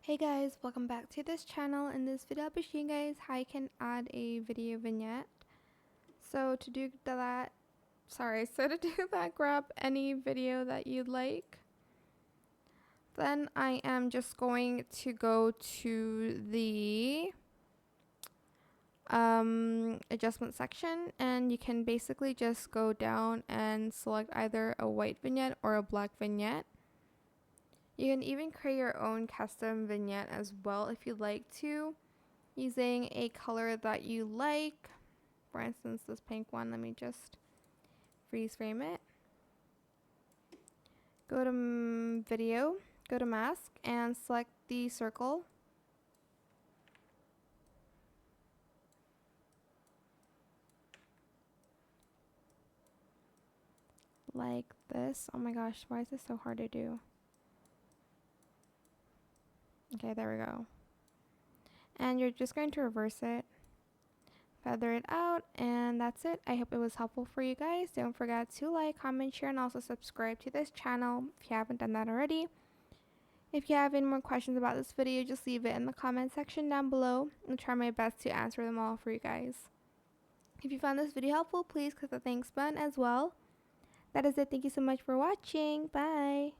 Hey guys, welcome back to this channel. In this video I'll be showing you guys how you can add a video vignette. So to do that, grab any video that you'd like. Then I am just going to go to the adjustment section, and you can basically just go down and select either a white vignette or a black vignette. You can even create your own custom vignette as well if you'd like to, using a color that you like. For instance, this pink one, let me just freeze frame it. Go to video, go to mask, and select the circle. Like this. Oh my gosh, why is this so hard to do? Okay, there we go. And you're just going to reverse it, feather it out, and that's it. I hope it was helpful for you guys. Don't forget to like, comment, share, and also subscribe to this channel if you haven't done that already. If you have any more questions about this video, just leave it in the comment section down below. I'll try my best to answer them all for you guys. If you found this video helpful, please click the thanks button as well. That is it. Thank you so much for watching. Bye.